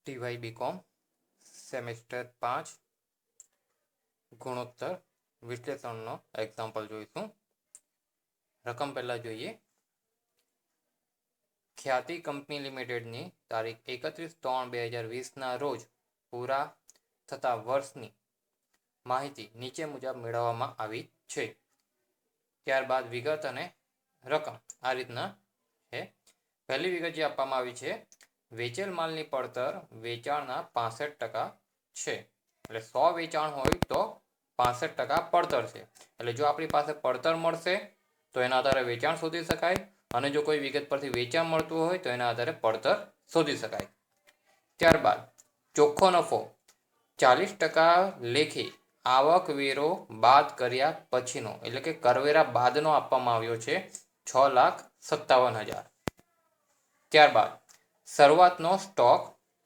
ટીવાય BCom semester 5 ગુણોત્તર વિશ્લેષણનો example જોઈશું. રકમ પહેલાં જોઈએ. ખ્યાતિ કંપની લિમિટેડની તારીખ 31/3/2020ના રોજ પૂરા થતા વર્ષની માહિતી નીચે મુજબ મેળવવામાં આવી છે. ત્યારબાદ વિગત અને રકમ આ રીતના છે. પહેલી વિગત જે આપવામાં આવી છે, વેચેલ માલની પડતર વેચાણના 65% છે. એટલે 100 વેચાણ હોય તો 65% પડતર છે. એટલે જો આપણી પાસે પડતર મળશે તો એના આધારે વેચાણ શોધી શકાય, અને જો કોઈ વિગત પરથી વેચાણ મળતું હોય તો એના આધારે પડતર શોધી શકાય. ત્યારબાદ ચોખ્ખો નફો 40% લેખે આવકવેરો બાદ કર્યા પછીનો, એટલે કે કરવેરા બાદનો આપવામાં આવ્યો છે 6,57,000. ત્યારબાદ શરૂઆતનો સ્ટોક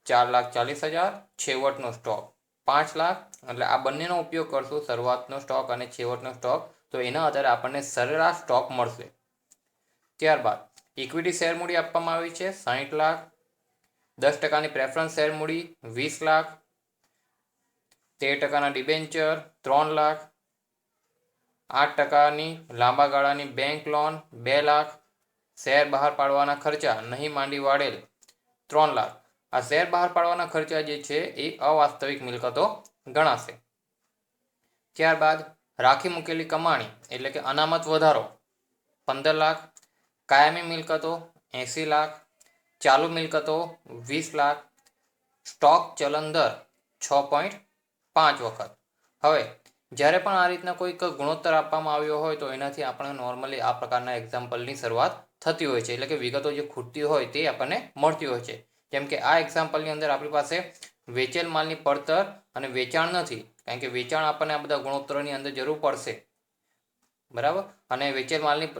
4,40,000, છેવટનો સ્ટોક 5 લાખ. એટલે આ બંનેનો ઉપયોગ કરશું, શરૂઆતનો સ્ટોક અને છેવટનો સ્ટોક, તો એના આધારે આપણને સરેરાશ સ્ટોક મળશે. ત્યારબાદ ઇક્વિટી શેર મૂડી આપવામાં આવી છે 60 લાખ, 10%ની પ્રેફરન્સ શેર મૂડી 20 લાખ, 13%ના ડિબેન્ચર 3 લાખ, 8%ની લાંબા ગાળાની બેંક લોન 2 લાખ, શેર બહાર પાડવાના ખર્ચા નહીં માંડી વાળેલ 3 લાખ. આ શેર બહાર પાડવાના ખર્ચા જે છે એ અવાસ્તવિક મિલકતો ગણાશે. ત્યારબાદ રાખી મૂકેલી કમાણી એટલે કે અનામત વધારો 15 લાખ, કાયમી મિલકતો 80 લાખ, ચાલુ મિલકતો 20 લાખ, સ્ટોક ચલન દર 6.5 વખત. હવે જ્યારે પણ આ રીતના કોઈક ગુણોત્તર આપવામાં આવ્યો હોય તો એનાથી આપણે નોર્મલી આ પ્રકારના એક્ઝામ્પલની શરૂઆત થતી હોય છે, એટલે કે વિગતો જે ખૂટતી હોય તે આપણને મળતી હોય છે. જેમ કે આ એક્ઝામ્પલની અંદર આપણી પાસે વેચેલ માલની પડતર અને વેચાણ નથી, કારણ કે વેચાણ આપણને આ બધા ગુણોત્તરોની અંદર જરૂર પડશે, બરાબર, અને વેચેલ માલની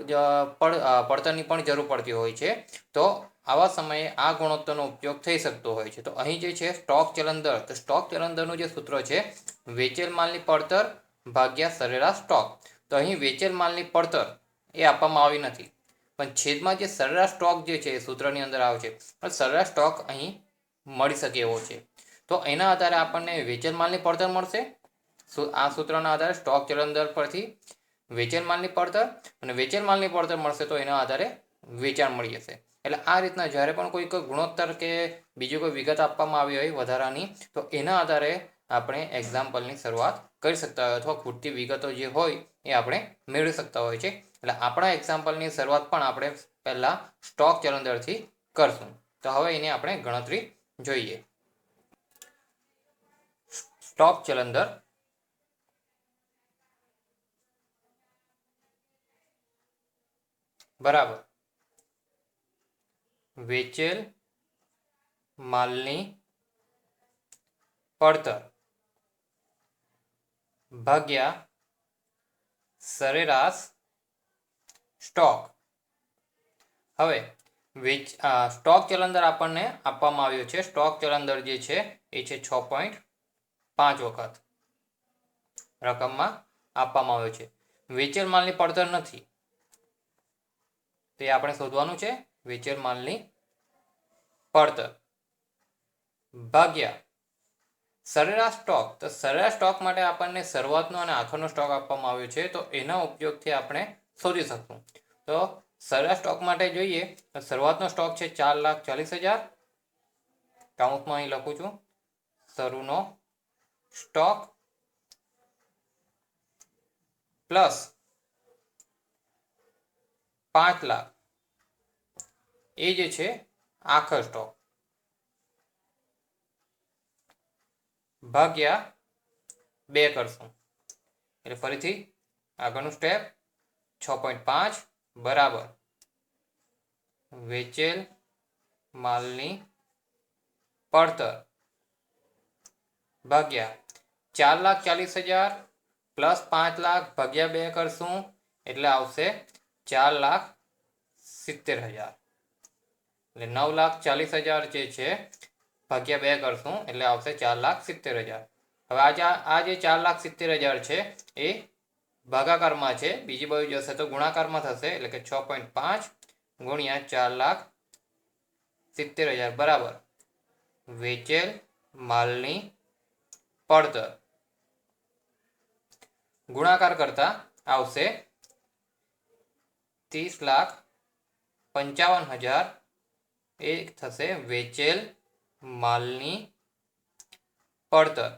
પડતરની પણ જરૂર પડતી હોય છે. તો આવા સમયે આ ગુણોત્તરનો ઉપયોગ થઈ શકતો હોય છે. તો અહીં જે છે સ્ટોક ચલન દર, તો સ્ટોક ચલન દરનું જે સૂત્ર છે વેચેલ માલની પડતર ભાગ્યા સરેરાશ સ્ટોક. તો અહીં વેચેલ માલની પડતર એ આપવામાં આવી નથી, પણ છેદમાં જે સરેરાશ સ્ટોક જે છે એ સૂત્રની અંદર આવે છે, પણ સરેરાશ સ્ટોક અહીં મળી શકે એવો છે. તો એના આધારે આપણને વેચેલ માલની પડતર મળશે. આ સૂત્રના આધારે સ્ટોક ચલન દર પરથી વેચેલ માલની પડતર અને વેચેલ માલની પડતર મળશે તો એના આધારે વેચાણ મળી જશે. એટલે આ રીતના જ્યારે પણ કોઈ ગુણોત્તર કે બીજી કોઈ વિગત આપવામાં આવી હોય વધારાની, તો એના આધારે આપણે એક્ઝામ્પલની શરૂઆત કરી શકતા હોય, અથવા ખૂટતી વિગતો જે હોય એ આપણે મેળવી શકતા હોય છે. એટલે આપણા એક્ઝામ્પલની શરૂઆત પણ આપણે પહેલાં સ્ટોક ચલન દરથી કરશું. તો હવે એની આપણે ગણતરી જોઈએ. સ્ટોક ચલન દર બરાબર વેચેલ માલની પડતર ભાગ્યા સરેરાશ સ્ટોક. હવે સ્ટોક ચલન દર આપણને આપવામાં આવ્યો છે. સ્ટોક ચલન દર જે છે એ છે 6.5 વખત રકમમાં આપવામાં આવ્યો છે. વેચેલ માલની પડતર નથી, તે આપણે શોધવાનું છે. વેચેલ માલની પડતર ભાગ્યા સરેરાશ સ્ટોક. તો સરેરાશ સ્ટોક માટે આપણને શરૂઆતનો અને આખરનો સ્ટોક આપવામાં આવ્યો છે, તો એના ઉપયોગથી આપણે શોધી શકશું. તો સરેરાશ સ્ટોક માટે જોઈએ તો શરૂઆતનો સ્ટોક છે 4,40,000, કાઉન્ટમાં અહીં લખું છું શરૂનો સ્ટોક પ્લસ 5 લાખ એ જે છે આખર સ્ટોક ભાગ્યા 2 કરશું. એટલે ફરીથી આગળનું સ્ટેપ 6.5 બરાબર વેચેલ માલની પડતર ભાગ્યા 4,40,000 પ્લસ 5 લાખ ભાગ્યા 2 કરશું એટલે આવશે 4,70,000. એટલે 9,40,000 જે છે ભાગ્યા 2 કરશું એટલે આવશે 4,70,000. હવે આ જે 4,70,000 છે એ ભાગાકારમાં છે, બીજી બાજુ જશે તો ગુણાકારમાં થશે, એટલે કે 6.5 ગુણ્યા 4,70,000 બરાબર વેચેલ માલની પડતર ગુણાકાર કરતા આવશે 30,55,000 એ થશે વેચેલ માલની પડતર।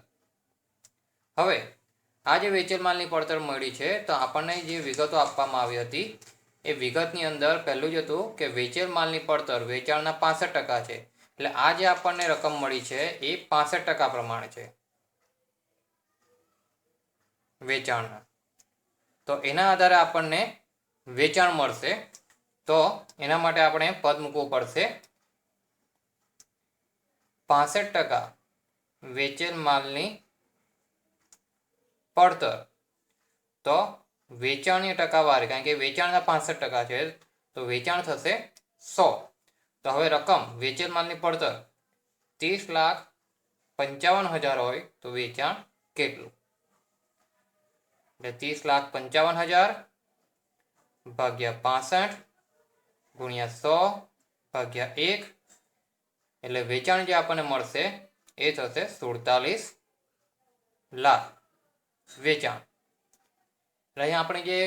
હવે આ જે વેચેલ માલની પડતર મળી છે તો આપણને જે વિગતો આપવામાં આવી હતી એ વિગતની અંદર પહેલું જ હતું કે વેચેલ માલની પડતર વેચાણના 65% છે, એટલે આ જે આપણને રકમ મળી છે એ 65% પ્રમાણે છે વેચાણના। તો એના આધારે આપણને વેચાણ મળશે, તો એના માટે આપણે પદ મૂકવું પડશે 65% વેચેલ માલની પડતર, તો વેચાણની ટકાવારી, કારણ કે વેચાણના 65% છે તો વેચાણ થશે 100। તો હવે રકમ વેચેલ માલની પડતર 30,55,000 હોય તો વેચાણ કેટલું? એટલે 30,55,000 ભાગ્યા 65 ગુણ્યા 100 ભાગ્યા 1, એટલે વેચાણ જે આપણને મળશે એ થશે 47 લાખ વેચાણ। અહીંયા આપણે જે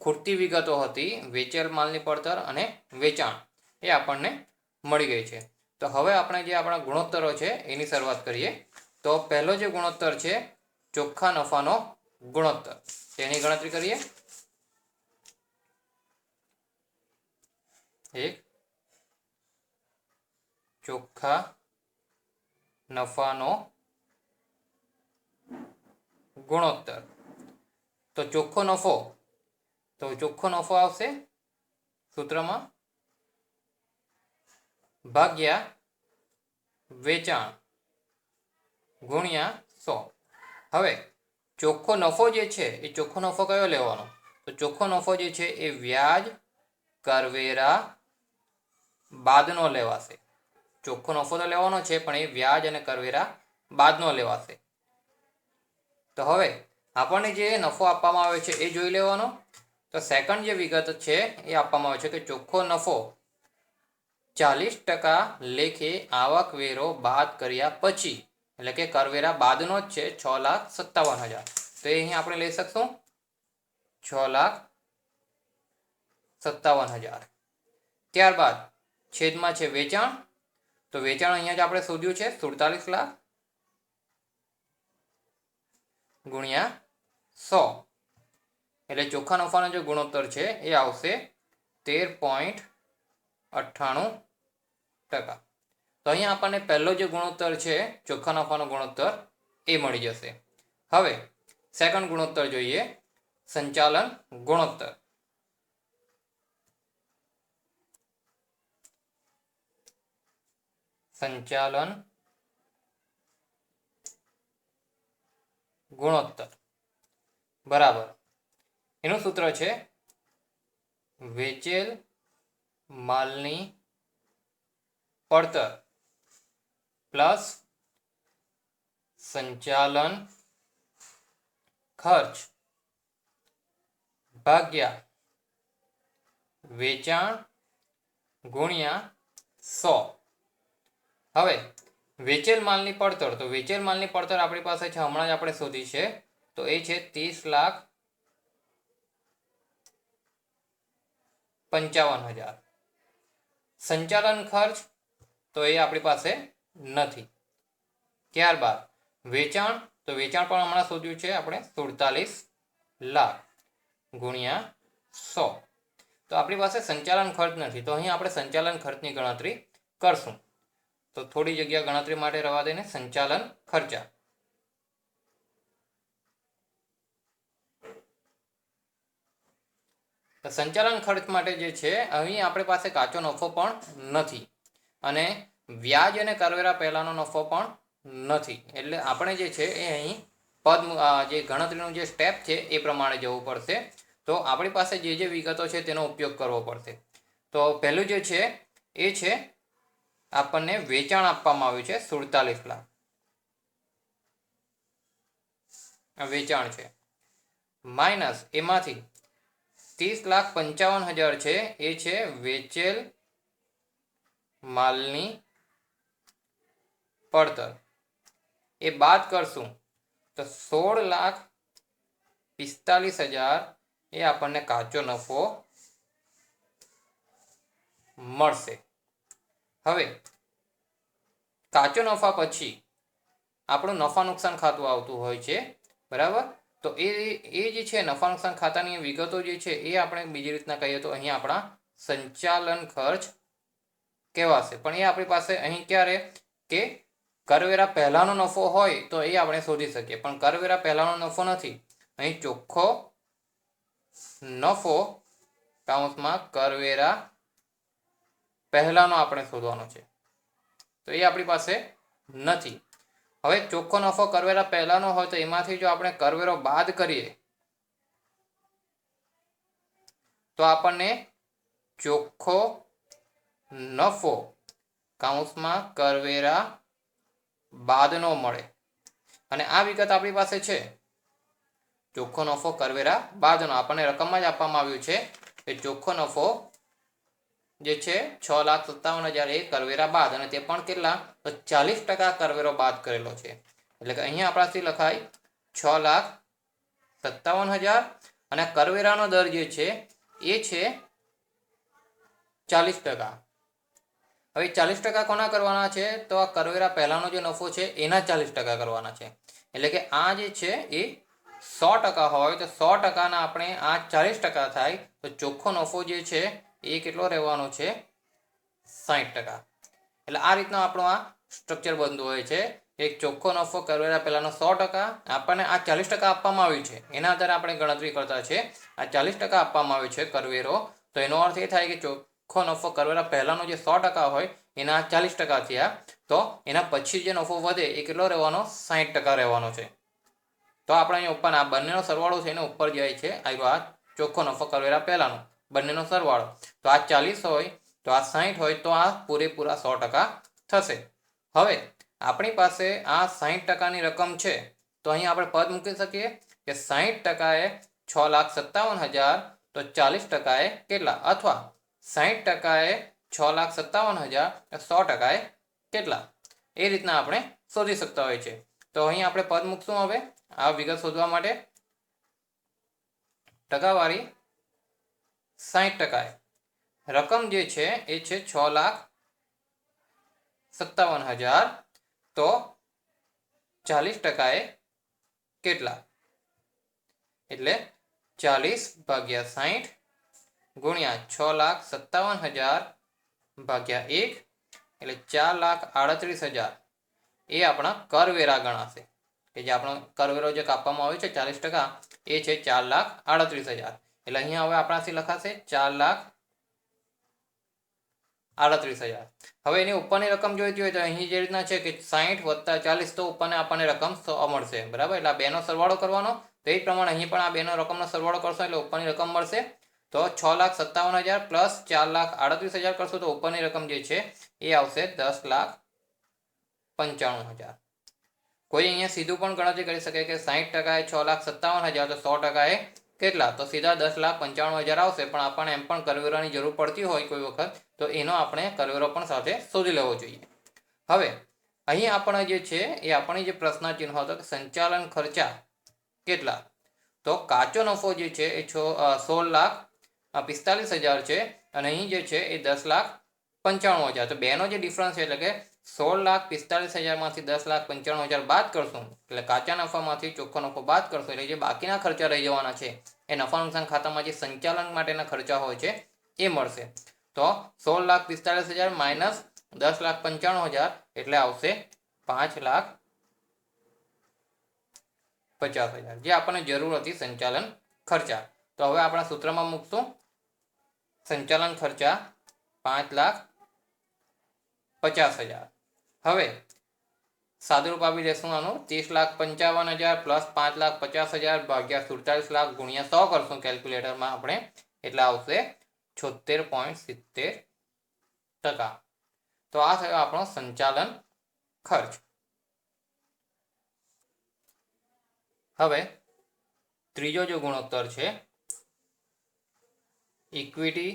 ખૂટતી વિગતો હતી વેચેલ માલની પડતર અને વેચાણ એ આપણને મળી ગઈ છે। તો હવે આપણે જે આપણા ગુણોત્તરો છે એની શરૂઆત કરીએ। તો પહેલો જે ગુણોત્તર છે ચોખ્ખા નફાનો ગુણોત્તર, તેની ગણતરી કરીએ। એક ચોખ્ખા નફાનો ગુણોત્તર, તો ચોખ્ખો નફો આવશે સૂત્રમાં ભાગ્યા વેચાણ ગુણ્યા 100। હવે ચોખ્ખો નફો જે છે એ ચોખ્ખો નફો કયો લેવાનો? તો ચોખ્ખો નફો જે છે એ વ્યાજ કરવેરા બાદનો લેવાશે। ચોખ્ખો નફો તો લેવાનો છે પણ એ વ્યાજ અને કરવેરા બાદનો લેવાશે। તો હવે આપણને જે નફો આપવામાં આવે છે એ જોઈ લેવાનો। તો સેકન્ડ જે વિગત છે એ આપવામાં આવે છે કે ચોખ્ખો નફો 40% લેખે આવકવેરો બાદ કર્યા પછી, એટલે કે કરવેરા બાદનો જ છે 6,57,000, તો એ અહીં આપણે લઈ શકશું 6,57,000। ત્યારબાદ છેદમાં છે વેચાણ, તો વેચાણ અહીંયા જ આપણે શોધ્યું છે 47 લાખ ગુણ્યા 100, એટલે ચોખ્ખા નફાનો જે ગુણોત્તર છે એ આવશે 13.98%। તો અહીંયા આપણને પહેલો જે ગુણોત્તર છે ચોખ્ખા નફાનો ગુણોત્તર એ મળી જશે। હવે સેકન્ડ ગુણોત્તર જોઈએ, સંચાલન ગુણોત્તર। સંચાલન ગુણોત્તર બરાબર, એનું સૂત્ર છે વેચેલ માલની પડતર પ્લસ સંચાલન ખર્ચ ભાગ્યા વેચાણ ગુણ્યા 100। હવે વેચેલ માલની પડતર, તો વેચેલ માલની પડતર આપણી પાસે છે હમણાં જ આપણે શોધી છે, તો એ છે 30,55,000। સંચાલન ખર્ચ તો એ આપણી પાસે નથી। ત્યારબાદ વેચાણ, તો વેચાણ પણ હમણાં શોધ્યું છે આપણે 47 લાખ ગુણ્યા 100, તો આપણી પાસે સંચાલન ખર્ચ નથી, તો અહીં આપણે સંચાલન ખર્ચની ગણતરી કરશું। તો થોડી જગ્યા ગણતરી માટે રવા દઈને સંચાલન ખર્ચા, તો સંચાલન ખર્ચ માટે જે છે અહીં આપણી પાસે કાચો નફો પણ નથી અને વ્યાજ અને કરવેરા પહેલાનો નફો પણ નથી, એટલે આપણે જે છે એ અહીં જે ગણતરીનું જે સ્ટેપ છે એ પ્રમાણે જવું પડશે। તો આપણી પાસે જે વિગતો છે તેનો ઉપયોગ કરવો પડશે। તો પહેલું જે છે એ છે આપણને વેચાણ આપવામાં આવ્યું છે 47 લાખ વેચાણ છે, માઇનસ એમાંથી 30,55,000 છે એ છે વેચેલ માલની પડતર એ બાદ કરશું તો 16,45,000 એ આપણને કાચો નફો મળશે. હવે કાચો નફા પછી આપણું નફા નુકસાન ખાતું આવતું હોય છે, બરાબર. તો એ જે છે નફા નુકસાન ખાતાની વિગતો જે છે એ આપણે બીજી રીતના કહીએ તો અહીં આપણા સંચાલન ખર્ચ કહેવાશે. પણ એ આપણી પાસે અહીં ક્યારે કે કરવેરા પહેલાનો નફો હોય તો એ આપણે શોધી શકીએ, પણ કરવેરા પહેલાનો નફો નથી. અહીં ચોખ્ખો નફો કાઉન્સમાં કરવેરા પહેલાનો આપણે શોધવાનો છે, તો એ આપણી પાસે નથી. હવે ચોખ્ખો નફો કરવેરા પહેલાનો હોય તો એમાંથી જો આપણે કરવેરો બાદ કરીએ તો આપણને ચોખ્ખો નફો કાઉન્સમાં કરવેરા બાદનો મળે. અને આ વિગત આપણી પાસે છે, ચોખ્ખો નફો કરવેરા બાદનો. આપણને રકમમાં જ આપવામાં આવ્યું છે કે ચોખ્ખો નફો જે છે 6,57,000 એ કરવેરા બાદ, અને તે પણ કેટલા તો 40% કરવેરો બાદ કરેલો છે. એટલે કે અહીંયા આપણાથી લખાય 6,57,000 અને કરવેરાનો દર જે છે એ છે 40%. હવે 40% કોના કરવાના છે તો આ કરવેરા પહેલાનો જે નફો છે એના 40% કરવાના છે. એટલે કે આ જે છે એ 100% હોય તો 100%ના આપણે આ 40% થાય તો ચોખ્ખો નફો જે છે એ કેટલો રહેવાનો છે 60%. એટલે આ રીતનું આપણું આ સ્ટ્રક્ચર બનતું હોય છે. એક ચોખ્ખો નફો કરવેરા પહેલાનો 100%, આપણને આ 40% આપવામાં આવ્યું છે એના આધારે આપણે ગણતરી કરતા છે. આ 40% આપવામાં આવ્યું છે કરવેરો, તો એનો અર્થ એ થાય કે ચોખ્ખો નફો કરવેરા પહેલાનો જે 100% હોય એના 40% થયા, તો એના પછી જે નફો વધે એ કેટલો રહેવાનો 60% રહેવાનો છે. તો આપણે અહીંયા ઉપર આ બંનેનો સરવાળો થઈને ઉપર જાય છે. આવ્યો આ ચોખ્ખો નફો કરવેરા પહેલાનો બંનેનો સરવાળો, તો આ 40 હોય તો આ 60 હોય તો આ પૂરેપૂરા 100% થશે. હવે આપણી પાસે આ 60%ની રકમ છે તો અહીં આપણે પદ મૂકી શકીએ કે 60% એ 6,57,000 તો 40% એ કેટલા, અથવા 60% એ 6,57,000 100% એ કેટલા, એ રીતના આપણે શોધી શકતા હોય છે. તો અહીં આપણે પદ મૂકશું. હવે આ વિગત શોધવા માટે ટકાવારી 60% રકમ જે છે એ છે 6,57,000 તો 40% એ કેટલા, એટલે 40/60 ગુણ્યા 6,57,000 ભાગ્યા 1 એટલે 4,38,000 એ આપણા કરવેરા ગણાશે. કે જે આપણો કરવેરો જે કાપવામાં આવ્યો છે 40% એ છે 4,38,000. એટલે અહીંયા હવે આપણાથી લખાશે 4,38,000. હવે એની ઉપરની રકમ જોઈતી હોય તો અહીં જે રીતના છે કે 60 + 40 તો ઉપરને આપણને રકમ 100 મળશે, બરાબર. એટલે આ બેનો સરવાળો કરવાનો, તો એ જ પ્રમાણે અહીં પણ આ બેનો રકમનો સરવાળો કરશો એટલે ઉપરની રકમ મળશે. તો 6,57,000 + 4,38,000 કરશો તો ઉપરની રકમ જે છે એ આવશે 10,95,000. કોઈ અહીંયા સીધું પણ ગણતરી કરી શકે કે 60% એ 6,57,000 તો 100% એ કેટલા, તો સીધા 10,95,000 આવશે. પણ આપણને એમ પણ કરવેરાની જરૂર પડતી હોય કોઈ વખત તો એનો આપણે કરવેરો પણ સાથે શોધી લેવો જોઈએ. હવે અહીં આપણે જે છે એ આપણી જે પ્રશ્ન ચિહ્ન હતો કે સંચાલન ખર્ચા કેટલા, તો કાચો નફો જે છે એ 16,45,000 છે અને અહીં જે છે એ 10,95,000. તો બેનો જે ડિફરન્સ છે એટલે કે 16,45,000 માંથી 10,95,000 બાદ કરશું એટલે કાચા નફામાંથી ચોખ્ખો નફો બાદ કરશું એટલે જે બાકીના ખર્ચા રહી જવાના છે એ નફા નુકસાન ખાતામાં જે સંચાલન માટેના ખર્ચા હોય છે એ મળશે. તો 16,45,000 માઇનસ 10,95,000 એટલે આવશે 5,50,000 જે આપણને જરૂર હતી સંચાલન ખર્ચા. તો હવે આપણા સૂત્રમાં મૂકશું સંચાલન ખર્ચા 5,50,000. હવે સાદુરૂપ આપી દેશું આનું 30,55,000 પ્લસ 5,50,000 ભાગ્યા 47,00,000 ગુણ્યા 100 કરશું કેલ્ક્યુલેટરમાં આપણે, એટલે આવશે 76.70%. તો આ થયો આપણો સંચાલન ખર્ચ. હવે ત્રીજો જો ગુણોત્તર છે ઇક્વિટી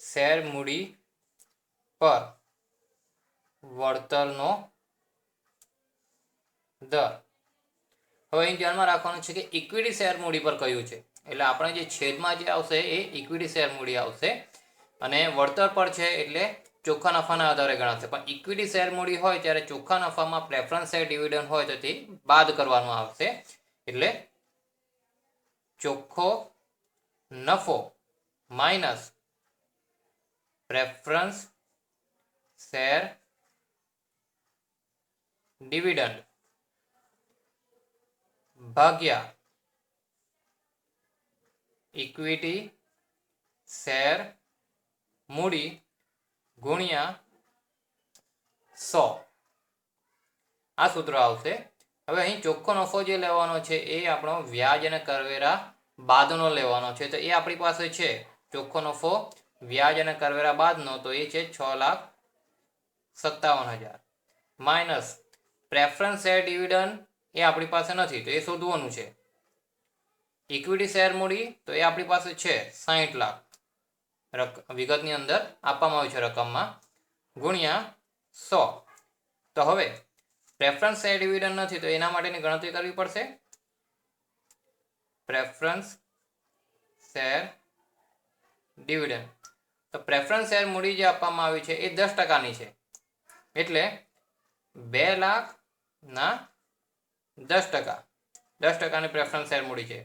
શેર મૂડી પર વળતરનો દર. હવે અહીં ધ્યાનમાં રાખવાનું છે કે ઇક્વિટી શેર મૂડી પર કયું છે, એટલે આપણે જે છેદમાં જે આવશે એ ઇક્વિટી શેર મૂડી આવશે, અને વળતર પર છે એટલે ચોખ્ખા નફાના આધારે ગણાશે. પણ ઇક્વિટી શેર મૂડી હોય ત્યારે ચોખ્ખા નફામાં પ્રેફરન્સ શેર ડિવિડન્ડ હોય તો તે બાદ કરવાનું આવશે. એટલે ચોખ્ખો નફો માઇનસ પ્રેફરન્સ શેર ડિવિડન્ડ ભાગ્યા ઇક્વિટી શેર મૂડી ગુણ્યા 100, આ સૂત્ર આવશે. હવે અહીં ચોખ્ખો નફો જે લેવાનો છે એ આપણો વ્યાજ અને કરવેરા બાદનો લેવાનો છે. તો એ આપણી પાસે છે ચોખ્ખો નફો વ્યાજ અને કરવેરા બાદનો, તો એ છે 6,57,000 માઇનસ પ્રેફરન્સ શેર ડિવિડન્ડ એ આપણી પાસે નથી તો એ શોધવાનું છે. ઇક્વિટી શેર મૂડી તો એ આપણી પાસે છે 60 લાખ વિગતની અંદર આપવામાં આવ્યું છે રકમમાં, ગુણ્યા 100. તો હવે પ્રેફરન્સ શેર ડિવિડન્ડ નથી તો એના માટેની ગણતરી કરવી પડશે. પ્રેફરન્સ શેર ડિવિડન્ડ, તો પ્રેફરન્સ શેર મૂડી જે આપવામાં આવી છે એ 10%ની છે, એટલે 2 લાખના 10%, 10%ની પ્રેફરન્સ શેર મૂડી છે.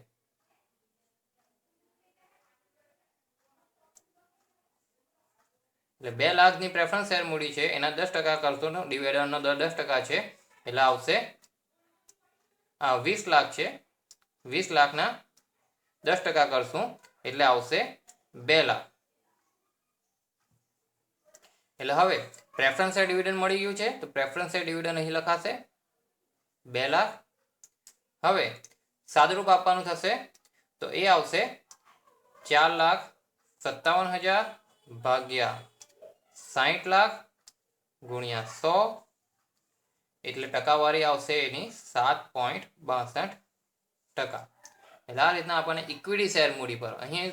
એટલે 2 લાખની પ્રેફરન્સ શેર મૂડી છે એના 10% કરશો, ડિવિડન્ડનો દર 10% છે એટલે આવશે 20 લાખ છે, 20 લાખના 10% કરશું એટલે આવશે 2 લાખ. એટલે હવે પ્રેફરન્સ શેર ડિવિડન્ડ મળી ગયું છે તો પ્રેફરન્સ શેર ડિવિડન્ડ અહીં લખાશે 2 લાખ. હવે સાદુરૂપ આપવાનું થશે તો એ આવશે 4,57,000 ભાગ્યા 60 લાખ ગુણ્યા 100, એટલે ટકાવારી આવશે એની 7.62%. એટલે આ રીતના આપણને ઇક્વિટી શેર મૂડી પર, અહીં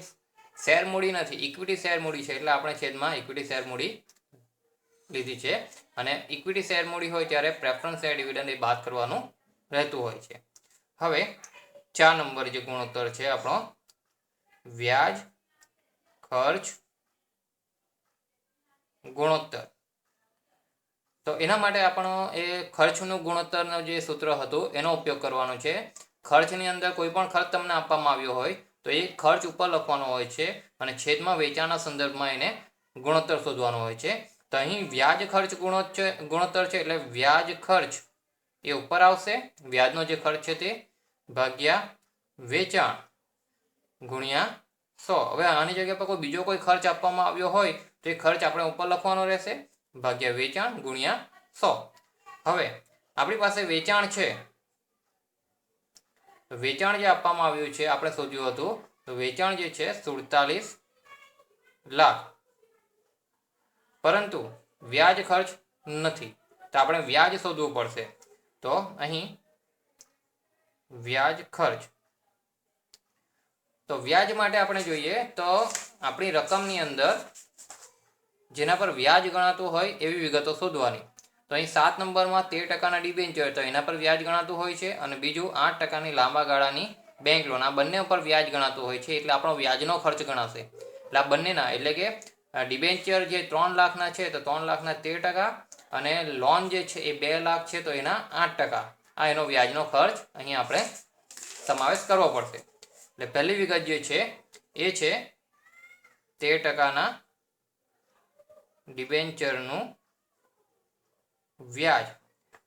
શેર મૂડી નથી ઇક્વિટી શેર મૂડી છે એટલે આપણે છેદમાં ઇક્વિટી શેર મૂડી લીધી છે, અને ઇક્વિટી શેર મૂડી હોય ત્યારે પ્રેફરન્સ શેર ડિવિડન્ડ એ બાદ કરવાનું રહેતું હોય છે. હવે 4 નંબર જે ગુણોત્તર છે આપણો વ્યાજ ખર્ચ ગુણોત્તર, તો એના માટે આપણો એ ખર્ચનું ગુણોત્તરનું જે સૂત્ર હતું એનો ઉપયોગ કરવાનો છે. ખર્ચની અંદર કોઈ પણ ખર્ચ તમને આપવામાં આવ્યો હોય તો એ ખર્ચ ઉપર લખવાનો હોય છે અને છેદમાં વેચાણના સંદર્ભમાં એને ગુણોત્તર શોધવાનો હોય છે. તો અહીં વ્યાજ ખર્ચ ગુણોત્તર છે એટલે વ્યાજ ખર્ચ એ ઉપર આવશે, વ્યાજનો જે ખર્ચ છે તે ભાગ્યા વેચાણ ગુણ્યા 100. હવે આની જગ્યા પર કોઈ બીજો કોઈ ખર્ચ આપવામાં આવ્યો હોય તો એ ખર્ચ આપણે ઉપર લખવાનો રહેશે, ભાગ્યા વેચાણ ગુણ્યા 100. હવે આપણી પાસે વેચાણ છે, તો વેચાણ જે આપવામાં આવ્યું છે આપણે શોધ્યું હતું, તો વેચાણ જે છે 47 લાખ, પરંતુ વ્યાજ ખર્ચ નથી તો આપણે વ્યાજ શોધવું પડશે. તો અહીં વ્યાજ ખર્ચ, તો વ્યાજ માટે આપણે જોઈએ તો આપણી રકમની અંદર જેના પર વ્યાજ ગણાતું હોય એવી વિગતો શોધવાની. તો અહીં 7 નંબરમાં 13%ના ડિબેન્ચર, તો એના પર વ્યાજ ગણાતું હોય છે, અને બીજું 8%ની લાંબા ગાળાની બેંક લોન, આ બંને ઉપર વ્યાજ ગણાતું હોય છે એટલે આપણો વ્યાજનો ખર્ચ ગણાશે. એટલે આ બંનેના, એટલે કે ડિબેન્ચર જે 3 લાખના છે તો 3 લાખના 13%, અને લોન જે છે એ 2 લાખ છે તો એના 8%, આ એનો વ્યાજનો ખર્ચ અહીં આપણે સમાવેશ કરવો પડશે. એટલે પહેલી વિગત જે છે એ છે 13%ના ડિબેન્ચરનું વ્યાજ.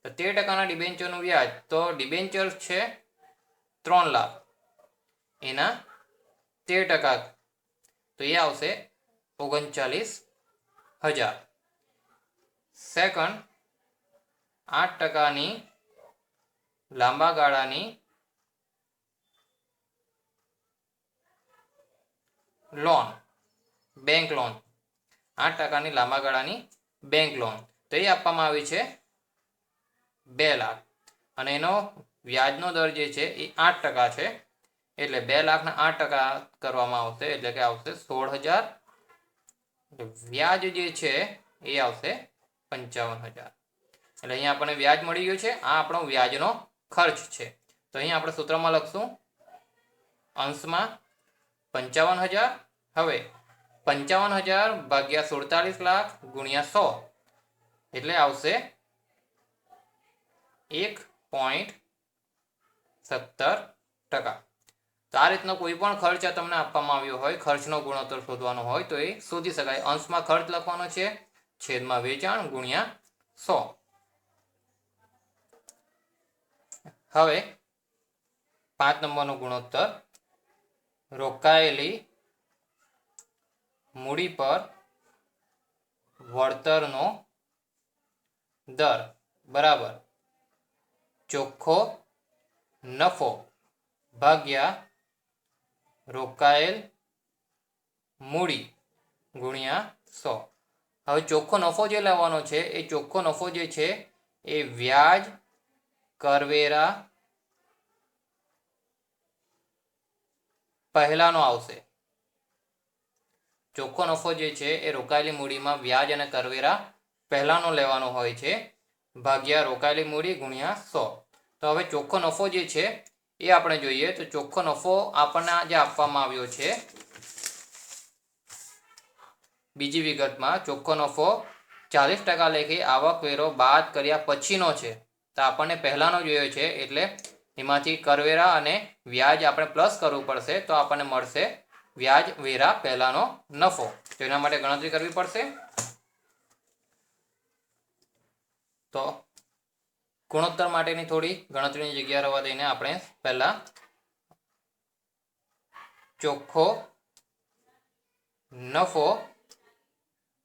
તો 13%ના ડિબેન્ચરનું વ્યાજ, તો ડિબેન્ચર છે 3 લાખ એના 13%, તો એ આવશે 39,000. સેકન્ડ 8%ની લાંબા ગાળાની લોન, બેંક લોન, 8%ની લાંબા ગાળાની બેંક લોન, તો એ આપવામાં આવી છે 2 લાખ, અને એનો વ્યાજનો દર જે છે એ 8% છે, એટલે 2 લાખના 8% કરવામાં આવશે એટલે કે આવશે 16,000. વ્યાજ જે છે એ આવશે 55,000. એટલે અહીંયા આપણને વ્યાજ મળી ગયું છે, આ આપણો વ્યાજનો ખર્ચ છે. તો અહીં આપણે સૂત્રમાં લખશું અંશમાં 55,000. હવે 55,000 ભાગ્યા 47 લાખ ગુણ્યા 100 એટલે આવશે 1.17%. તો આ રીતનો કોઈ પણ ખર્ચ તમને આપવામાં આવ્યો હોય, ખર્ચનો ગુણોત્તર શોધવાનો હોય તો એ શોધી શકાય. અંશમાં ખર્ચ લખવાનો છે, છેદમાં વેચાણ ગુણ્યા 100. હવે 5 નંબરનો ગુણોત્તર, રોકાયેલી મૂડી પર વળતરનો દર બરાબર ચોખ્ખો નફો ભાગ્યા રોકાયેલ મૂડી ગુણ્યા 100. હવે ચોખ્ખો નફો જે લેવાનો છે એ ચોખ્ખો નફો જે છે એ વ્યાજ, કરવેરા પહેલાનો આવશે. ચોખ્ખો નફો જે છે એ રોકાયેલી મૂડીમાં વ્યાજ અને કરવેરા પહેલાનો લેવાનો હોય છે, ભાગ્યા રોકાયેલી મૂડી ગુણ્યા 100. તો હવે ચોખ્ખો નફો જે છે એ આપણે જોઈએ તો ચોખ્ખો નફો આપણને જે આપવામાં આવ્યો છે બીજી વિગતમાં, ચોખ્ખો નફો 40% લેખે આવકવેરો બાદ કર્યા પછીનો છે. તો આપણને પહેલાનો જોયો છે એટલે એમાંથી કરવેરા અને વ્યાજ આપણે પ્લસ કરવું પડશે, તો આપણને મળશે વ્યાજ વેરા પહેલાનો નફો. તો એના માટે ગણતરી કરવી પડશે. તો ગુણોત્તર માટેની થોડી ગણતરીની જગ્યા રહેવા દઈને આપણે પહેલા ચોખ્ખો નફો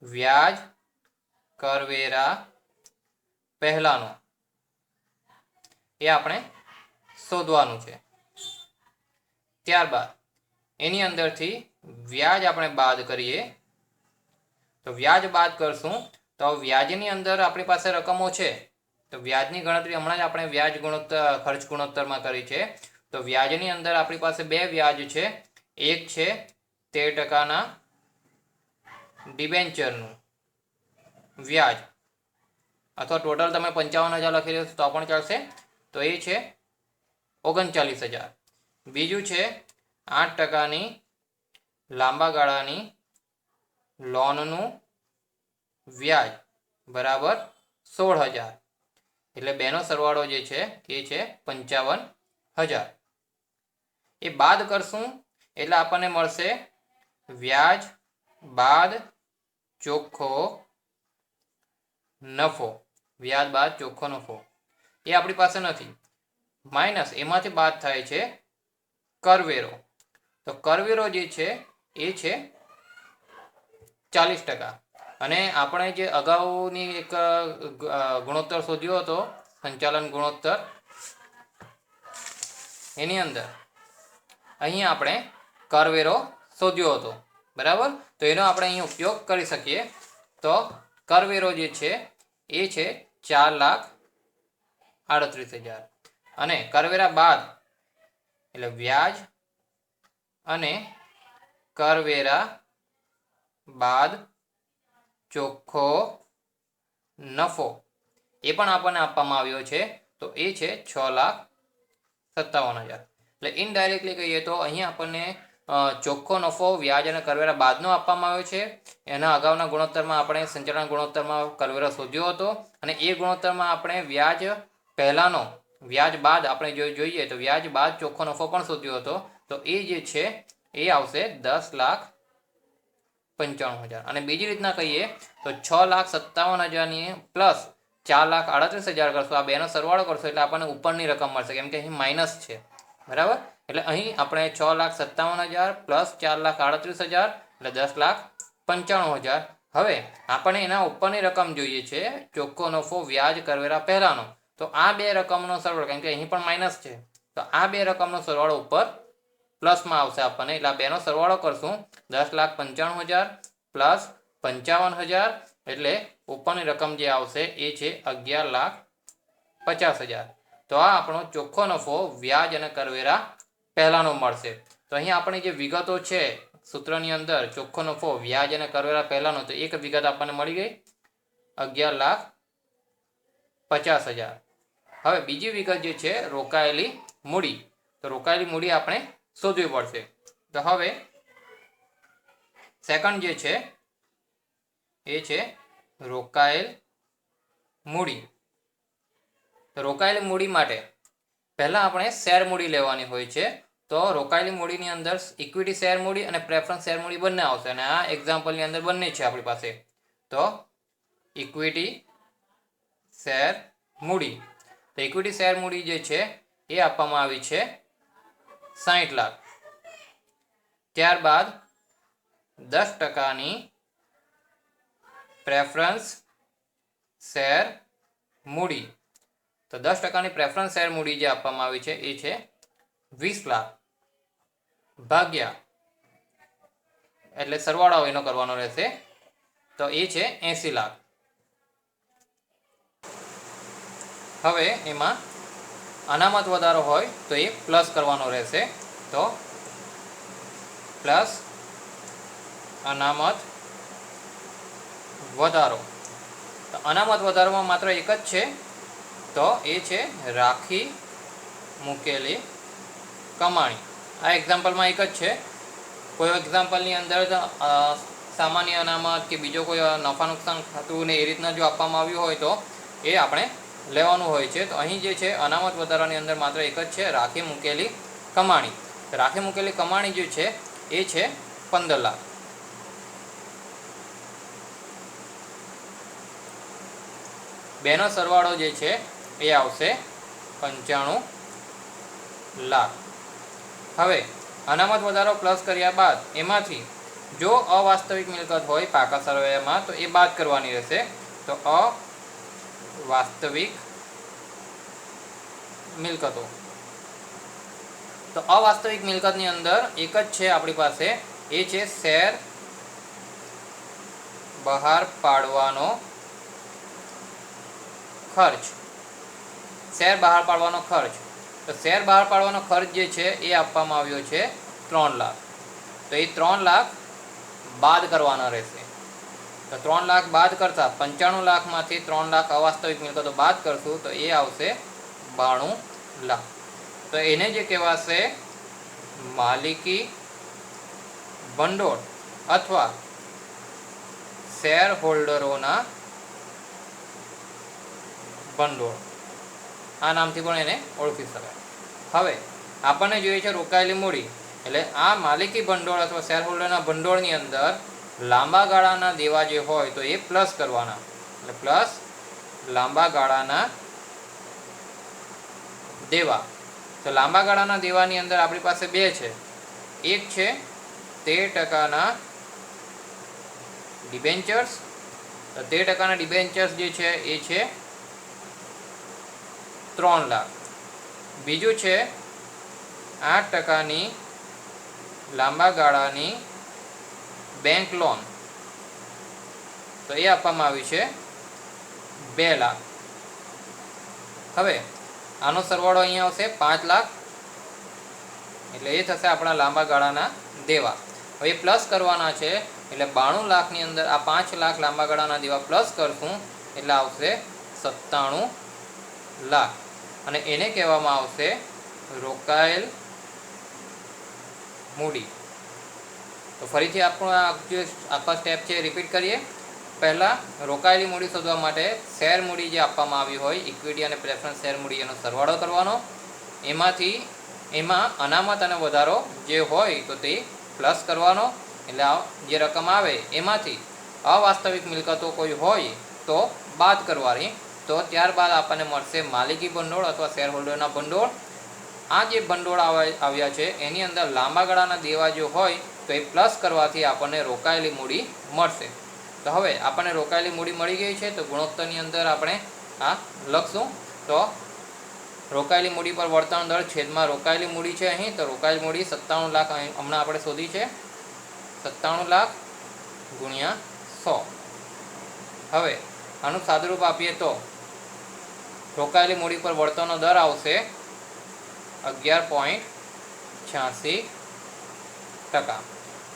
વ્યાજ કરવેરા પહેલાનો એ આપણે શોધવાનું છે. ત્યારબાદ એની અંદરથી વ્યાજ આપણે બાદ કરીએ. તો વ્યાજ બાદ કરશું તો વ્યાજની અંદર આપણી પાસે રકમો છે, તો વ્યાજની ગણતરી હમણાં જ આપણે વ્યાજ ગુણોત્તર ખર્ચ ગુણોત્તરમાં કરી છે. તો વ્યાજની અંદર આપણી પાસે બે વ્યાજ છે. એક છે 13%ના ડિબેન્ચરનું વ્યાજ, અથવા ટોટલ તમે 55,000 લખી રહ્યો તો પણ ચાલશે, તો એ છે 39,000. બીજું છે 8%ની લાંબા ગાળાની લોનનું વ્યાજ બરાબર 16,000. એટલે બેનો સરવાળો જે છે એ છે 55,000. એ બાદ કરશું એટલે આપણને મળશે વ્યાજ બાદ ચોખ્ખો નફો. વ્યાજ બાદ ચોખ્ખો નફો એ આપણી પાસે નથી. માઇનસ એમાંથી બાદ થાય છે કરવેરો. તો કરવેરો જે છે એ છે 40%. અને આપણે જે અગાઉની એક ગુણોત્તર શોધ્યો હતો, સંચાલન ગુણોત્તર, એની અંદર અહીં આપણે કરવેરો શોધ્યો હતો બરાબર. તો એનો આપણે અહીં ઉપયોગ કરી શકીએ. તો કરવેરો જે છે એ છે 4,38,000. અને કરવેરા બાદ એટલે વ્યાજ અને કરવેરા બાદ ચોખ્ખો નફો એ પણ આપણને આપવામાં આવ્યો છે. તો એ છે 6,57,000. એટલે ઇનડાયરેક્ટલી કહીએ તો અહીંયા આપણને ચોખ્ખો નફો વ્યાજ અને કરવેરા બાદનો આપવામાં આવ્યો છે. એના અગાઉના ગુણોત્તરમાં આપણે સંચાલન ગુણોત્તરમાં કરવેરો શોધ્યો હતો, અને એ ગુણોત્તરમાં આપણે વ્યાજ પહેલાનો વ્યાજ બાદ આપણે જોઈએ તો વ્યાજ બાદ ચોખ્ખો નફો પણ શોધ્યો હતો. તો એ જે છે એ આવશે 10,95,000. અને બીજી રીતના કહીએ તો 6,57,000ની પ્લસ 4,38,000 કરશો, આ બેનો સરવાળો કરશો એટલે આપણને ઉપરની રકમ મળશે, કેમ કે અહીં માઇનસ છે બરાબર. એટલે અહીં આપણે 6,57,000 પ્લસ 4,38,000 એટલે 10,95,000. હવે આપણે એના ઉપરની રકમ જોઈએ છે ચોખ્ખો નફો વ્યાજ કરવેરા પહેલાનો. તો આ બે રકમનો સરવાળો, કેમ કે અહીં પણ માઇનસ છે, તો આ બે રકમનો સરવાળો ઉપર પ્લસમાં આવશે આપણને. એટલે આ બેનો સરવાળો કરશું 10,95,000 પ્લસ 55,000 એટલે ઉપરની રકમ જે આવશે એ છે 11,50,000. તો આ આપણો ચોખ્ખો નફો વ્યાજ અને કરવેરા પહેલાનો મળશે. તો અહીંયા આપણી જે વિગતો છે સૂત્રની અંદર ચોખ્ખો નફો વ્યાજ અને કરવેરા પહેલાનો, તો એક વિગત આપણને મળી ગઈ 50,000. હવે બીજી વિગત જે છે રોકાયેલી મૂડી, તો રોકાયેલી મૂડી આપણે શોધવી પડશે. તો હવે સેકન્ડ જે છે એ છે રોકાયેલ મૂડી. તો રોકાયેલી મૂડી માટે પહેલાં આપણે શેર મૂડી લેવાની હોય છે. તો રોકાયેલી મૂડીની અંદર ઇક્વિટી શેર મૂડી અને પ્રેફરન્સ શેર મૂડી બંને આવશે, અને આ એક્ઝામ્પલની અંદર બંને છે આપણી પાસે. તો ઇક્વિટી શેર મૂડી, તો ઇક્વિટી શેર મૂડી જે છે એ આપવામાં આવી છે 60 લાખ. ત્યારબાદ 10%ની પ્રેફરન્સ શેર મૂડી, તો 10%ની પ્રેફરન્સ શેર મૂડી જે આપવામાં આવી છે એ છે 20 લાખ ભાગ્યા, એટલે સરવાળો એનો કરવાનો રહેશે, તો એ છે 80 લાખ. હવે એમાં અનામત વધારો હોય તો એ પ્લસ કરવાનો રહેશે. તો પ્લસ અનામત વધારો. તો અનામત વધારામાં માત્ર એક જ છે, તો એ છે રાખી મૂકેલી કમાણી. આ એક્ઝામ્પલમાં એક જ છે. કોઈ એક્ઝામ્પલની અંદર સામાન્ય અનામત કે બીજો કોઈ નફા નુકસાન ખાતું ને એ રીતના જો આપવામાં આવ્યું હોય તો એ આપણે લેવાનું હોય છે. તો અહીં જે છે અનામત વધારાની અંદર માત્ર એક જ છે, રાખી મૂકેલી કમાણી. રાખી મૂકેલી કમાણી જે છે એ છે 15 લાખ. બેનો સરવાળો જે છે એ આવશે 95 લાખ. હવે અનામત વધારો પ્લસ કર્યા બાદ એમાંથી જો અવાસ્તવિક મિલકત હોય પાકા સરવૈયામાં તો એ બાદ કરવાની રહેશે. તો અવાસ્તવિક મિલકતો, તો અવાસ્તવિક મિલકતની અંદર એક જ છે આપણી પાસે, એ છે શેર બહાર પાડવાનો ખર્ચ. શેર બહાર પાડવાનો ખર્ચ, તો શેર બહાર પાડવાનો ખર્ચ જે છે એ આપવામાં આવ્યો છે 3 લાખ. તો એ 3 લાખ બાદ કરવાના રહેશે. તો 3 લાખ બાદ કરતા 95 લાખમાંથી 3 લાખ અવાસ્તવિક મિલકતો બાદ કરશું તો એ આવશે 92 લાખ. તો એને જે કહેવાશે માલિકી ભંડોળ અથવા શેર હોલ્ડરોના ભંડોળ, આ નામથી પણ એને ઓળખી શકાય. હવે આપણને જોઈએ છે રોકાયેલી મૂડી, એટલે આ માલિકી ભંડોળ અથવા શેર હોલ્ડરના ભંડોળની અંદર લાંબા ગાળાના દેવા જે હોય તો એ પ્લસ કરવાના, એટલે પ્લસ લાંબા ગાળાના દેવા. તો લાંબા ગાળાના દેવાની અંદર આપણી પાસે બે છે. એક છે 13%ના ડિબેન્ચર્સ, તો 13%ના ડિબેન્ચર્સ જે છે એ છે 3 લાખ. બીજું છે 8%ની લાંબા ગાળાની બેંક લોન, તો એ આપવામાં આવી છે 2 લાખ. હવે આનો સરવાળો અહીંયા આવશે 5 લાખ, એટલે એ થશે આપણા લાંબા ગાળાના દેવા. હવે પ્લસ કરવાના છે, એટલે 92 લાખની અંદર આ 5 લાખ લાંબા ગાળાના દેવા પ્લસ કરશું એટલે આવશે 97 લાખ, અને એને કહેવામાં આવશે રોકાયેલ મૂડી. તો ફરીથી આપણો આ જે આખા સ્ટેપ છે રિપીટ કરીએ. પહેલાં રોકાયેલી મૂડી શોધવા માટે શેર મૂડી જે આપવામાં આવી હોય ઇક્વિટી અને પ્રેફરન્સ શેર મૂડી એનો સરવાળો કરવાનો, એમાં અનામત અને વધારો જે હોય તો તે પ્લસ કરવાનો, એટલે જે રકમ આવે એમાંથી અવાસ્તવિક મિલકતો કોઈ હોય તો બાદ કરવાની. તો ત્યારબાદ આપણને મળશે માલિકી ભંડોળ અથવા શેર હોલ્ડરના ભંડોળ. આ જે ભંડોળ આવ્યા છે એની અંદર લાંબા ગાળાના દેવા જો હોય તો એ પ્લસ કરવાથી આપણને રોકાયેલી મૂડી મળશે. તો હવે આપણને રોકાયેલી મૂડી મળી ગઈ છે, તો ગુણોત્તરની અંદર આપણે આ લખશું. તો રોકાયેલી મૂડી પર વળતર દર છેદમાં રોકાયેલી મૂડી છે અહીં, તો રોકાયેલી મૂડી 97 લાખ હમણાં આપણે શોધી છે, 97 લાખ ગુણ્યા 100. હવે આનું સાદુરૂપ આપીએ તો રોકાયેલી મૂડી પર વળતરનો દર આવશે 11.86%.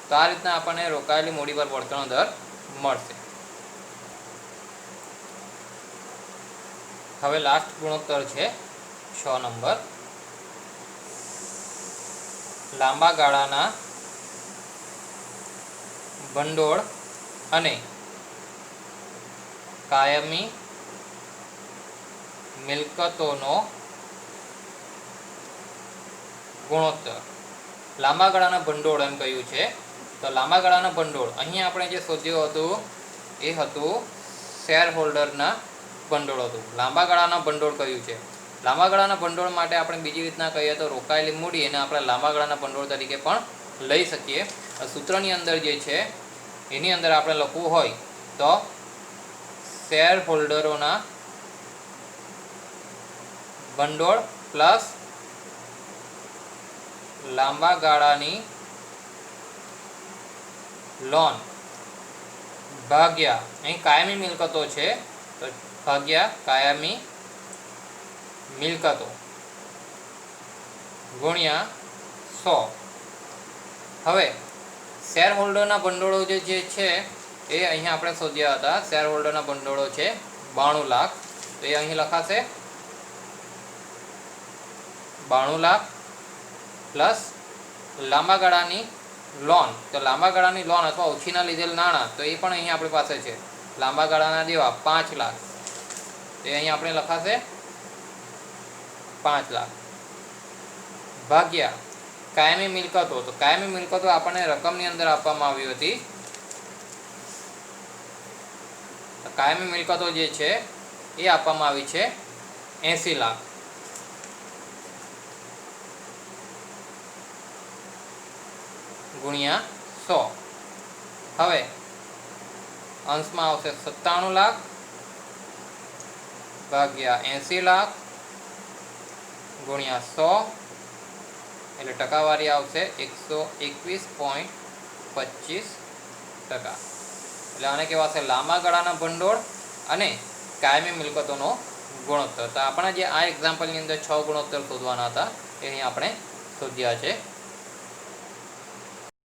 તો આ રીતના આપણને રોકાયેલી મૂડી પર વળતરનો દર મળશે. હવે લાસ્ટ ગુણોત્તર છે 6 નંબર. લાંબા ગાળાના ભંડોળ અને કાયમી મિલકતોનો ગુણોત્તર. લાંબા ગાળાના ભંડોળ એમ કહ્યું છે. તો લાંબા ગાળાના ભંડોળ અહીંયા આપણે જે શોધ્યું હતું એ હતું શેર હોલ્ડરના ભંડોળ હતું. લાંબા ગાળાના ભંડોળ કહ્યું છે. લાંબા ગાળાના ભંડોળ માટે આપણે બીજી રીતના કહીએ તો રોકાયેલી મૂડી એને આપણે લાંબા ગાળાના ભંડોળ તરીકે પણ લઈ શકીએ. સૂત્રની અંદર જે છે એની અંદર આપણે લખવું હોય તો શેર હોલ્ડરોના ભંડોળ પ્લસ લાંબા ગાળાની લોન ભાગ્યા અહીં કાયમી મિલકતો છે તો ભાગ્યા કાયમી મિલકતો ગુણ્યા 100. હવે શેર હોલ્ડરના ભંડોળો જે છે એ અહીંયા આપણે શોધ્યા હતા. શેર હોલ્ડરના ભંડોળો છે 92 લાખ. તો એ અહીં લખાશે 92 લાખ પ્લસ લાંબા ગાળાની લોન. તો લાંબા ગાળાની લોન અથવા ઓછીના લીધેલ નાણાં તો એ પણ અહીં આપણી પાસે છે. લાંબા ગાળાના દેવા 5 લાખ. તો એ અહીં આપણે લખાશે 5 લાખ ભાગ્યા કાયમી મિલકતો. તો કાયમી મિલકતો આપણને રકમની અંદર આપવામાં આવી હતી. કાયમી મિલકતો જે છે એ આપવામાં આવી છે 80 લાખ ગુણ્યા 100. હવે અંશમાં આવશે 97 લાખ ભાગ્યા 80 લાખ ગુણ્યા 100 એટલે ટકાવારી આવશે 121.25%. એટલે આને કહેવાશે લાંબા ગાળાના ભંડોળ અને કાયમી મિલકતોનો ગુણોત્તર. તો આપણે જે આ એક્ઝામ્પલની અંદર 6 ગુણોત્તર શોધવાના હતા એ અહીં આપણે શોધ્યા છે.